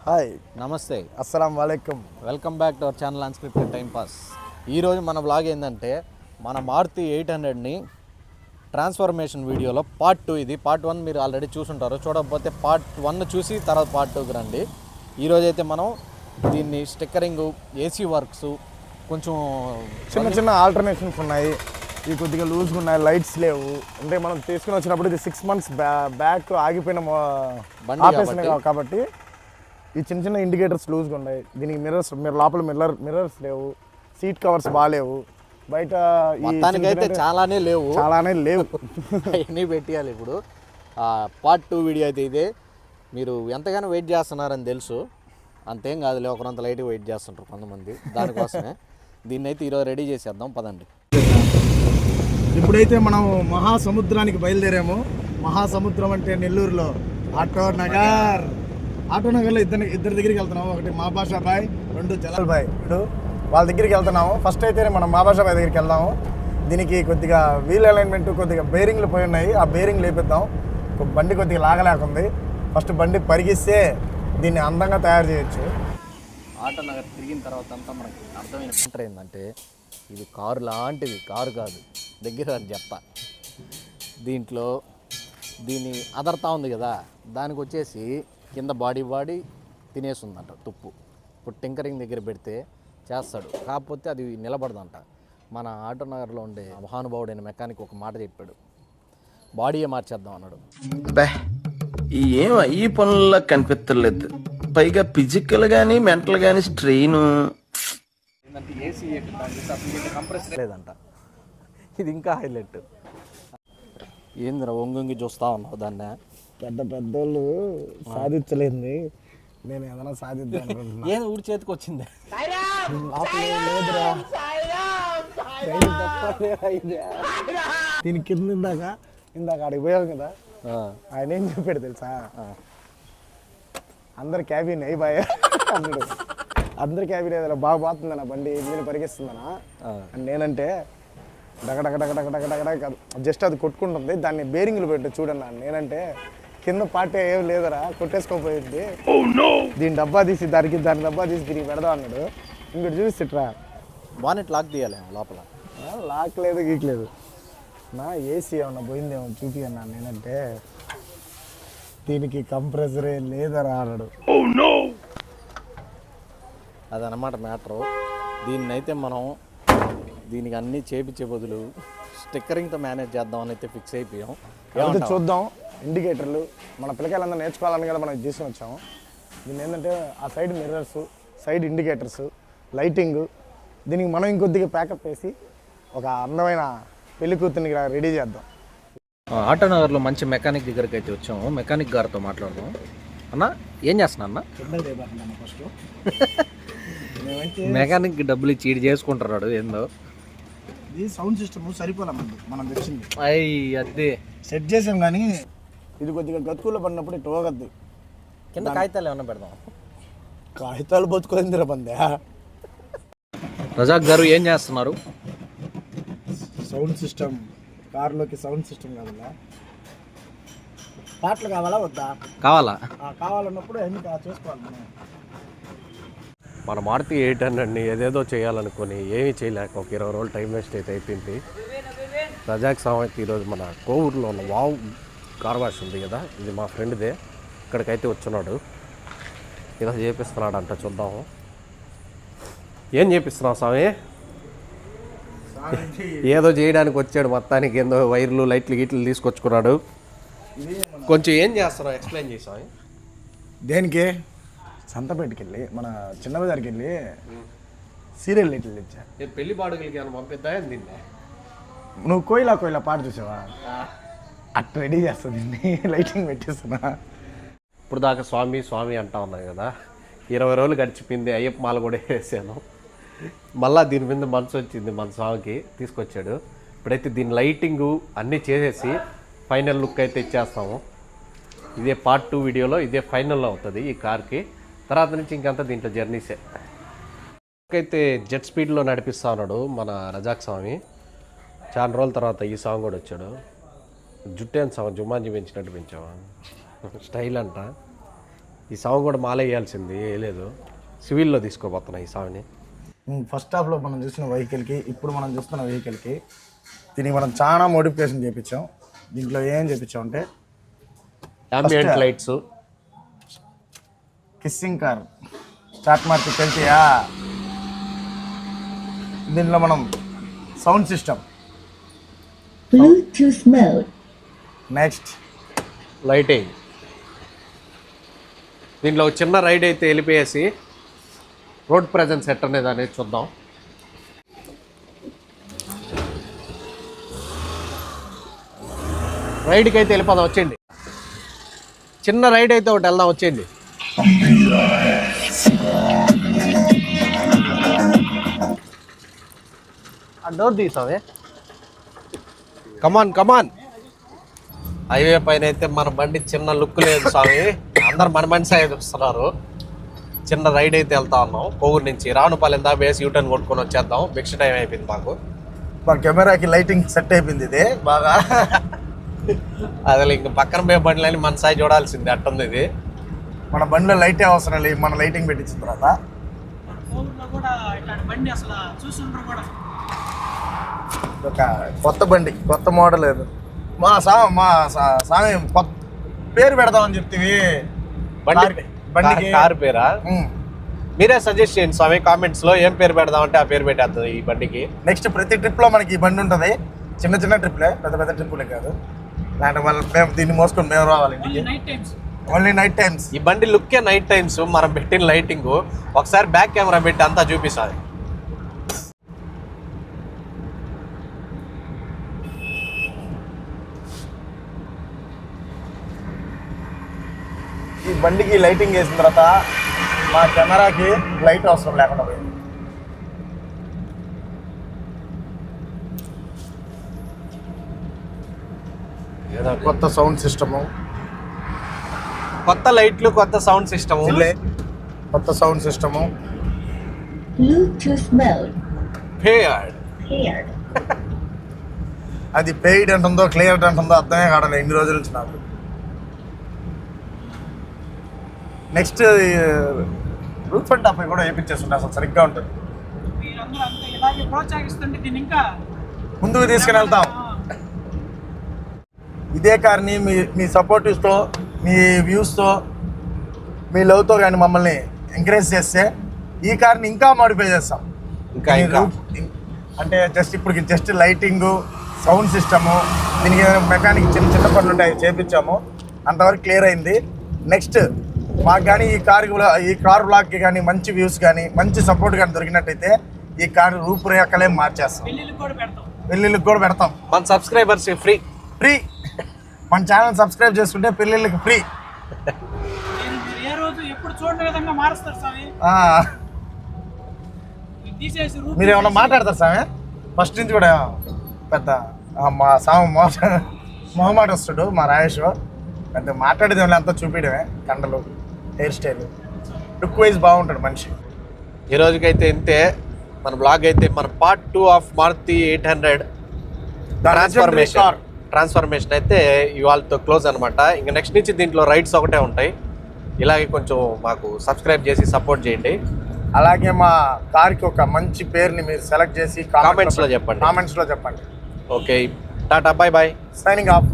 Hi, నమస్తే, అస్సలం వాలేకుమ్. Welcome back to our channel unscripted time pass. ఈరోజు మన బ్లాగ్ ఏంటంటే మన మారుతి 800ని ట్రాన్స్ఫర్మేషన్ వీడియోలో పార్ట్ 2. ఇది పార్ట్ 1 మీరు ఆల్రెడీ చూసుంటారు. చూడకపోతే పార్ట్ 1 చూసి తర్వాత పార్ట్ 2కి రండి. ఈరోజు అయితే మనం దీన్ని స్టిక్కరింగ్, ఏసీ వర్క్స్, కొంచెం చిన్న చిన్న ఆల్టర్నేషన్స్ ఉన్నాయి. ఇవి కొద్దిగా లూజ్గా ఉన్నాయి, లైట్స్ లేవు. అంటే మనం తీసుకుని వచ్చినప్పుడు ఇది 6 months బ్యాక్ ఆగిపోయిన బండి కాబట్టి ఈ చిన్న చిన్న ఇండికేటర్స్ లూజ్గా ఉన్నాయి. దీనికి మిర్రర్స్ లోపల మిర్రర్స్ లేవు, సీట్ కవర్స్ బాగాలేవు. బయట మొత్తానికైతే చాలానే లేవు అన్నీ పెట్టేయాలి. ఇప్పుడు పార్ట్ 2 వీడియో అయితే ఇదే. మీరు ఎంతగానో వెయిట్ చేస్తున్నారని తెలుసు. అంతేం కాదులే, ఒకరంత లైట్గా వెయిట్ చేస్తుంటారు కొంతమంది. దానికోసమే దీన్ని అయితే ఈరోజు రెడీ చేసేద్దాం, పదండి. ఇప్పుడైతే మనం మహాసముద్రానికి బయలుదేరాము. మహాసముద్రం అంటే నెల్లూరులో ఆటోనగర్లో ఇద్దరి దగ్గరికి వెళ్తున్నాము. ఒకటి మా భాషా బాయ్, రెండు జలాల్ బాయ్. ఇప్పుడు వాళ్ళ దగ్గరికి వెళ్తున్నాము. ఫస్ట్ అయితే మనం మా భాషా బాయ్ దగ్గరికి వెళ్దాము. దీనికి కొద్దిగా వీల్ అలైన్మెంట్, కొద్దిగా బేరింగ్లు పోయి ఉన్నాయి. ఆ బేరింగ్ లేపిద్దాం. బండి కొద్దిగా లాగలేకుంది. ఫస్ట్ బండి పరిగిస్తే దీన్ని అందంగా తయారు చేయొచ్చు. ఆటోనగర్ తిరిగిన తర్వాత అంతా మనకి అర్థమైన మ్యాటర్ ఏంటంటే ఇది కారు లాంటిది, కారు కాదు. దగ్గర చెప్తా, దీంట్లో దీని అదర్తా ఉంది కదా, దానికి వచ్చేసి కింద బాడీ తినేస్తుందంట తుప్పు. ఇప్పుడు టింకరింగ్ దగ్గర పెడితే చేస్తాడు, కాకపోతే అది నిలబడదంట. మన ఆటోనగర్లో ఉండే మహానుభావుడైన మెకానిక్ ఒక మాట చెప్పాడు, బాడీయే మార్చేద్దాం అన్నాడు. ఏం ఈ పనుల్లో కనిపించలేదు. పైగా ఫిజికల్ కానీ మెంటల్ కానీ స్ట్రెయిన్. ఏసీ కంప్రెసర్ లేదంట. ఇది ఇంకా హైలైట్. ఏందిరా ఒంగి చూస్తా ఉన్నావు దాన్ని? పెద్దోళ్ళు సాధించలేంది, నేను ఏదైనా సాధిద్దాం అనుకుంటున్నా. ఏదో ఊరి చేతికి వచ్చింది. దీని కింద ఇందాక అడిగి పోయావు కదా, ఆయన ఏం చెప్పాడు తెలుసా? అందరి క్యాబిన్ అయ్యి బాయ్ అన్నాడు. అందరి క్యాబిన్ ఏదైనా బాగా పోతుందన్న బండి, ఇంజిన్ పరిగిస్తుందనా అని నేనంటే డగడగడగడగడగడ జస్ట్ అది కొట్టుకుంటుంది, దాన్ని బేరింగ్లు పెట్టు చూడన్నా. నేనంటే కింద పార్టీ ఏం లేదరా, కొట్టేసుకోపోయింది, దీని డబ్బా తీసి దాని డబ్బా తీసి తిరిగి పెడదాం అన్నాడు. ఇంకోటి చూసిట్రా, బానెట్ లాక్ తీయాలి లోపల. లాక్ లేదు, గీక్లేదు. నా ఏసీ ఏమన్నా పోయిందేమో చూపి అన్నా. నేనంటే దీనికి కంప్రెసరే లేదరా అన్నాడు. అదనమాట మ్యాటరు. దీన్నైతే మనం దీనికి అన్నీ చేపించే బదులు స్టిక్కరింగ్తో మేనేజ్ చేద్దామని అయితే ఫిక్స్ అయిపోయాం. చూద్దాం. ఇండికేటర్లు మన పిల్లకాయలందరూ నేర్చుకోవాలని కదా మనం తీసుకుని వచ్చాము. దీన్ని ఏంటంటే ఆ side mirrors, side indicators, lighting, దీనికి మనం ఇంకొద్దిగా ప్యాకప్ వేసి ఒక అందమైన పెళ్లి కూతుర్ని రెడీ చేద్దాం. ఆటోనగర్లో మంచి మెకానిక్ దగ్గరికి అయితే వచ్చాము. మెకానిక్ గారితో మాట్లాడదాం. అన్న ఏం చేస్తున్నా అన్న? ఫస్ట్ మెకానిక్ డబ్బులు ఇచ్చి ఈడు చేసుకుంటున్నాడు ఏందో. ఇది సౌండ్ సిస్టమ్ సరిపోలేమండి, మనం తెచ్చింది అదే సెట్ చేసాం. కానీ ఇది కొద్దిగా గతుకుల్లో పడినప్పుడు ఇటు పోగద్ది. కింద కాగితాలు ఏమన్నా పెడదాం. కాగితాలు బతుకులేందిరా బందే. రజాక్ గారు ఏం చేస్తున్నారు? సౌండ్ సిస్టమ్, కారులోకి సౌండ్ సిస్టమ్ కావాలా, పాటలు కావాలా వద్దా? కావాలన్నప్పుడు అన్ని చూసుకోవాలి. మన మారుతి 800ని ఏదేదో చేయాలనుకుని ఏమీ చేయలేక ఒక 20 రోజులు టైం వేస్ట్ అయితే అయిపోయింది. రజాక్ సామాకి ఈరోజు మన కోవూరులో ఉన్న వావ్ కార్ వాష్ ఉంది కదా, ఇది మా ఫ్రెండ్దే. ఇక్కడికైతే వచ్చున్నాడు, ఇలా చేపిస్తున్నాడు అంట. చూద్దాము ఏం చేపిస్తున్నావు స్వామి? ఏదో చేయడానికి వచ్చాడు, మొత్తానికి ఏందో వైర్లు, లైట్లు గీట్లు తీసుకొచ్చుకున్నాడు. కొంచెం ఏం చేస్తున్నావు ఎక్స్ప్లెయిన్ చేసావు. దేనికి? సంతపేటకి వెళ్ళి మన చిన్న బజార్కి వెళ్ళి సీరియల్ లైట్లు తెచ్చా. పెళ్లి బాడుగులకి ఏమైనా పంపిద్దా దీన్ని? నువ్వు కోయిలా పాట చూసావా? అట్లా రెడీ చేస్తుంది, లైటింగ్ పెట్టేస్తున్నా. ఇప్పుడు దాకా స్వామి స్వామి అంటా ఉన్నాయి కదా, 20 రోజులు గడిచిపోయింది. అయ్యప్ప మాల కూడా వేసాను. మళ్ళీ దీని మీద మనసు వచ్చింది, మన స్వామికి తీసుకొచ్చాడు. ఇప్పుడైతే దీని లైటింగు అన్నీ చేసేసి ఫైనల్ లుక్ అయితే ఇచ్చేస్తాము. ఇదే పార్ట్ 2 వీడియోలో ఇదే ఫైనల్లో అవుతుంది ఈ కార్కి. తర్వాత నుంచి ఇంకంతా దీంట్లో జర్నీసే. అయితే జెట్ స్పీడ్లో నడిపిస్తా ఉన్నాడు మన రజాక్ స్వామి. చాలా రోజుల తర్వాత ఈ సాంగ్ కూడా వచ్చాడు. జుట్టేం సాంగ్ జుమాంజీ పెంచినట్టు పెంచావా? స్టైల్ అంట. ఈ సాగు కూడా మాలేయాల్సింది లేదు, సివిల్లో తీసుకోబోతున్నా ఈ సాగుని. ఫస్ట్ హాఫ్లో మనం చూసిన వెహికల్కి ఇప్పుడు మనం చూస్తున్న వెహికల్కి దీనికి మనం చాలా మోడిఫికేషన్ చేయించాం. దీంట్లో ఏం చేయించాం అంటే ambient lights, kissing car start market వెళ్తాయా. దీంట్లో మనం sound system, Bluetooth mode. Next lighting. దీంట్లో ఒక చిన్న రైడ్ అయితే వెళ్ళిపోయేసి రోడ్ ప్రజెన్స్ ఎట్ అనేది అనేది చూద్దాం. రైడ్కి అయితే వెళ్ళిపోదాం వచ్చేయండి. చిన్న రైడ్ అయితే ఒకటి వెళ్దాం వచ్చేయండి. డోర్ తీసామే. కమాన్ కమాన్. హైవే పైన అయితే మన బండి చిన్న లుక్ లేదు స్వామి, అందరు మన బండి సైడ్ వస్తున్నారు. చిన్న రైడ్ అయితే వెళ్తా ఉన్నాం. కోవూరు నుంచి రావునపాలెం దాకా వేసి యూటర్న్ కొట్టుకొని వచ్చేద్దాం. నెక్స్ట్ టైం అయిపోయింది మాకు. మా కెమెరాకి లైటింగ్ సెట్ అయిపోయింది ఇది బాగా. అసలు ఇంక పక్కన పోయే బండ్లని మన సాయి చూడాల్సింది అట్టుంది ఇది. మన బండిలో లైటే అవసరం లేదు, మన లైటింగ్ పెట్టించిన తర్వాత ఒక కొత్త బండి, కొత్త మోడల్. మా సామి కొత్త పేరు పెడదామని చెప్తివి బండికి. కారు పేరా? మీరే సజెస్ట్ చేయండి స్వామి కామెంట్స్ లో, ఏం పేరు పెడదామంటే ఆ పేరు పెట్టేస్తుంది ఈ బండికి. నెక్స్ట్ ప్రతి ట్రిప్లో మనకి ఈ బండి ఉంటుంది. చిన్న చిన్న ట్రిప్లే, పెద్ద పెద్ద ట్రిప్పులే కాదు. ఇలాంటి వాళ్ళు మేము దీన్ని మోసుకొని మేము రావాలి ఓన్లీ నైట్ టైమ్స్. ఈ బండి లుక్కే నైట్ టైమ్స్. మనం పెట్టిన లైటింగ్ ఒకసారి బ్యాక్ కెమెరా పెట్టి అంతా చూపిస్తుంది. ఈ బండికి లైటింగ్ వేసిన తర్వాత మా కెమెరాకి లైట్ అవసరం లేకుండా పోయింది. కొత్త సౌండ్ సిస్టము, కొత్త లైట్లు, కొత్త సౌండ్ సిస్టమ్, కొత్త sound system. Bluetooth mode. Paired. Paired. అది పెయిడ్ అంటుందో క్లియర్ అంటుందో అర్థమే కావడం ఇన్ని రోజుల నుంచి నాకు. నెక్స్ట్ రూఫ్ అండ్ టాప్ కూడా వేయించేస్తుంటే అసలు సరిగ్గా ఉంటుంది. ముందుకు తీసుకుని వెళ్తాం. ఇదే కార్ని మీ సపోర్టివ్స్తో, మీ వ్యూస్తో, మీ లవ్తో కానీ మమ్మల్ని ఎంకరేజ్ చేస్తే ఈ కార్ని ఇంకా మాడిఫై చేస్తాం. ఇంకా అంటే జస్ట్ లైటింగు, సౌండ్ సిస్టము, దీనికి ఏదైనా మెకానిక్ చిన్న చిన్న పనులు ఉంటాయి చేయించాము, అంతవరకు క్లియర్ అయింది. నెక్స్ట్ మాకు కానీ ఈ కార్ బ్లాక్కి కానీ మంచి వ్యూస్ కానీ మంచి సపోర్ట్ కానీ దొరికినట్టయితే ఈ కారు రూపురేఖలే మార్చేస్తాం. పెళ్ళిళ్ళకి కూడా పెడతాం. మన సబ్స్క్రైబర్స్ ఫ్రీ. మన ఛానల్ సబ్స్క్రైబ్ చేసుకుంటే పెళ్ళిళ్ళకి ఫ్రీ. మీరు ఏమన్నా మాట్లాడతారు సామె? ఫస్ట్ నుంచి కూడా పెద్ద మా సామె మొహమాట వస్తాడు మా రాయేష్. పెద్ద మాట్లాడేది ఏమన్నా అంతా చూపించడమే, కండలు, హెయిర్ స్టైల్, లుక్ వైజ్ బాగుంటాడు మనిషి. ఈ రోజుకైతే ఇంతే. మన బ్లాగ్ అయితే మన పార్ట్ 2 ఆఫ్ మారుతి 800 ట్రాన్స్ఫర్మేషన్ అయితే ఇవాళతో క్లోజ్ అనమాట. ఇంకా నెక్స్ట్ నుంచి దీంట్లో రైడ్స్ ఒకటే ఉంటాయి. ఇలాగే కొంచెం మాకు సబ్స్క్రైబ్ చేసి సపోర్ట్ చేయండి. అలాగే మా కార్కి ఒక మంచి పేరుని మీరు సెలెక్ట్ చేసి కామెంట్స్లో చెప్పండి. Okay, tata, bye bye, signing of.